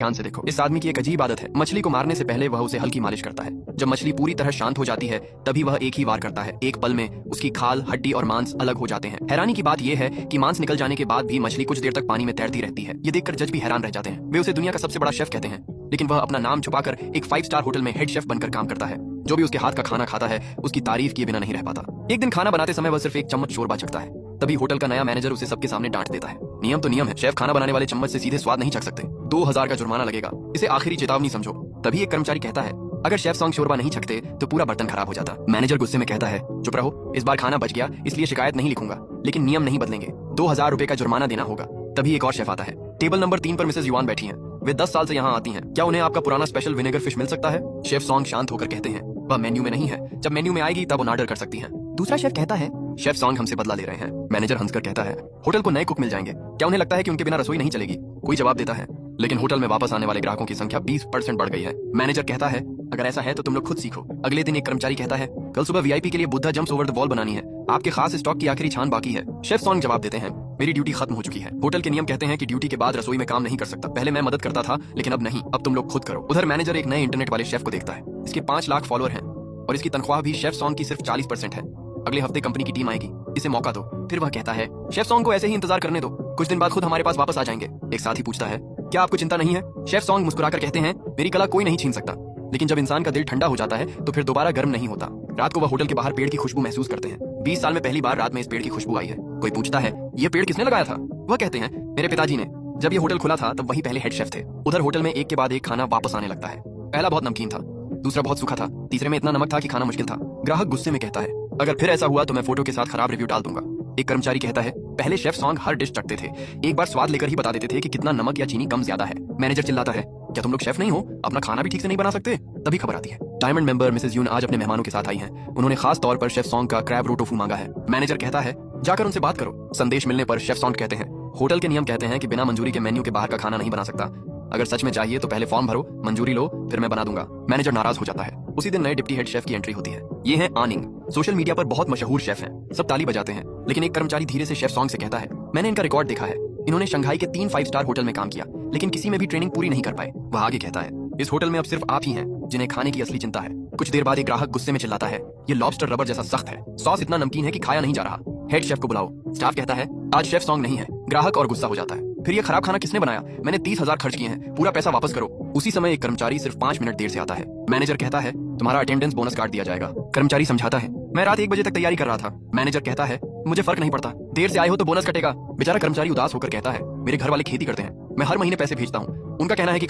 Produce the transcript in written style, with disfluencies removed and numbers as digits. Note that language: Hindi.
ध्यान से देखो, इस आदमी की एक अजीब आदत है। मछली को मारने से पहले वह उसे हल्की मालिश करता है। जब मछली पूरी तरह शांत हो जाती है तभी वह एक ही वार करता है। एक पल में उसकी खाल, हड्डी और मांस अलग हो जाते हैं। हैरानी की बात यह है कि मांस निकल जाने के बाद भी मछली कुछ देर तक पानी में तैरती रहती है। ये देखकर जज भी हैरान रह जाते हैं। वे उसे दुनिया का सबसे बड़ा शेफ कहते हैं, लेकिन वह अपना नाम छुपाकर एक 5 स्टार होटल में हेड शेफ बनकर काम करता है। जो भी उसके हाथ का खाना खाता है उसकी तारीफ किए बिना नहीं रह पाता। एक दिन खाना बनाते समय वह सिर्फ एक चम्मच शोरबा चखता है। तभी होटल का नया मैनेजर उसे सबके सामने डांट देता है। नियम तो नियम है, शेफ खाना बनाने वाले चम्मच से सीधे स्वाद नहीं चख सकते। 2000 का जुर्माना लगेगा, इसे आखिरी चेतावनी समझो। तभी एक कर्मचारी कहता है, अगर शेफ सॉन्ग शोरबा नहीं छकते तो पूरा बर्तन खराब हो जाता। मैनेजर गुस्से में कहता है, चुप रहो, इस बार खाना बच गया इसलिए शिकायत नहीं लिखूंगा, लेकिन नियम नहीं बदलेंगे। 2000 रुपए का जुर्माना देना होगा। तभी एक और शेफ आता है। टेबल नंबर 3 पर मिसेस युआन बैठी हैं। वे 10 साल से यहाँ आती हैं। क्या उन्हें आपका पुराना स्पेशल विनेगर फिश मिल सकता है? शेफ सॉन्ग शांत होकर कहते हैं, वह मेन्यू में नहीं है। जब मेन्यू में आएगी तब उन ऑर्डर कर सकती हैं। दूसरा शेफ कहता है, शेफ सॉन्ग हमसे बदला ले रहे हैं। मैनेजर हंसकर कहता है, होटल को नए कुक मिल जाएंगे। क्या उन्हें लगता है कि उनके बिना रसोई नहीं चलेगी? कोई जवाब देता है, लेकिन होटल में वापस आने वाले ग्राहकों की संख्या 20% बढ़ गई है। मैनेजर कहता है, अगर ऐसा है तो तुम लोग खुद सीखो। अगले दिन एक कर्मचारी कहता है, कल सुबह वीआईपी के लिए Buddha jumps over the wall बनानी है। आपके खास स्टॉक की आखिरी छान बाकी है। शेफ सॉन्ग जवाब देते हैं, मेरी ड्यूटी खत्म हो चुकी है। होटल के नियम कहते हैं कि ड्यूटी के बाद रसोई में काम नहीं कर सकता। पहले मैं मदद करता था, लेकिन अब नहीं, अब तुम लोग खुद करो। उधर मैनेजर एक नए इंटरनेट वाले शेफ को देखता है। इसके 5 लाख फॉलोअर हैं और इसकी तनख्वाह भी शेफ सॉन्ग की सिर्फ 40% है। अगले हफ्ते कंपनी की टीम आएगी, इसे मौका दो। फिर वह कहता है, शेफ सॉन्ग को ऐसे ही इंतजार करने दो, कुछ दिन बाद खुद हमारे पास वापस आ जाएंगे। एक साथी पूछता है, क्या आपको चिंता नहीं है? शेफ सॉन्ग मुस्कुराकर कहते हैं, मेरी कला कोई नहीं छीन सकता, लेकिन जब इंसान का दिल ठंडा हो जाता है तो फिर दोबारा गर्म नहीं होता। रात को वह होटल के बाहर पेड़ की खुशबू महसूस करते हैं। 20 साल में पहली बार रात में इस पेड़ की खुशबू आई है। कोई पूछता है, ये पेड़ किसने लगाया था? वह कहते हैं, मेरे पिताजी ने। जब ये होटल खुला था तब वही पहले हेड शेफ थे। उधर होटल में एक के बाद एक खाना वापस आने लगता है। पहला बहुत नमकीन था, दूसरा बहुत सूखा था, तीसरे में इतना नमक था कि खाना मुश्किल था। ग्राहक गुस्से में कहता है, अगर फिर ऐसा हुआ तो मैं फोटो के साथ खराब रिव्यू डाल दूंगा। एक कर्मचारी कहता है, पहले शेफ सॉन्ग हर डिश चखते थे, एक बार स्वाद लेकर ही बता देते थे कि कितना नमक या चीनी कम ज्यादा है। मैनेजर चिल्लाता है, क्या तुम लोग शेफ नहीं हो? अपना खाना भी ठीक से नहीं बना सकते? तभी खबर आती है, डायमंड मेंबर मिसेस यून आज अपने मेहमानों के साथ आई हैं। उन्होंने खास तौर पर शेफ सॉन्ग का क्रैब रो टोफू मांगा है। मैनेजर कहता है, जाकर उनसे बात करो। संदेश मिलने पर शेफ सॉन्ग कहते हैं, होटल के नियम कहते हैं कि बिना मंजूरी के मेन्यू के बाहर का खाना नहीं बना सकता। अगर सच में चाहिए तो पहले फॉर्म भरो, मंजूरी लो, फिर मैं बना दूंगा। मैनेजर नाराज हो जाता है। उसी दिन नए डिप्टी हेड शेफ की एंट्री होती है। ये हैं आनिंग, सोशल मीडिया पर बहुत मशहूर शेफ हैं। सब ताली बजाते हैं, लेकिन एक कर्मचारी धीरे से शेफ सॉन्ग से कहता है, मैंने इनका रिकॉर्ड देखा है। इन्होंने शंघाई के 3 5 स्टार होटल में काम किया, लेकिन किसी में भी ट्रेनिंग पूरी नहीं कर पाए। वह आगे कहता है, इस होटल में अब सिर्फ आप ही हैं जिन्हें खाने की असली चिंता है। कुछ देर बाद एक ग्राहक गुस्से में चिल्लाता है, ये लॉबस्टर रबर जैसा सख्त है, सॉस इतना नमकीन है कि खाया नहीं जा रहा। हेड शेफ को बुलाओ। स्टाफ कहता है, आज शेफ सॉन्ग नहीं है। ग्राहक और गुस्सा हो जाता है, फिर ये खराब खाना किसने बनाया? मैंने 30,000 खर्च किए हैं, पूरा पैसा वापस करो। उसी समय एक कर्मचारी सिर्फ 5 मिनट देर से आता है। मैनेजर कहता है, तुम्हारा अटेंडेंस बोनस काट दिया जाएगा। कर्मचारी समझाता है, मैं रात 1 बजे तक तैयारी कर रहा था। मैनेजर कहता है, मुझे फर्क नहीं पड़ता, देर से आए हो तो बोनस कटेगा। बेचारा कर्मचारी उदास होकर कहता है, मेरे घर वाले खेती करते हैं, मैं हर महीने पैसे भेजता हूँ। उनका कहना है कि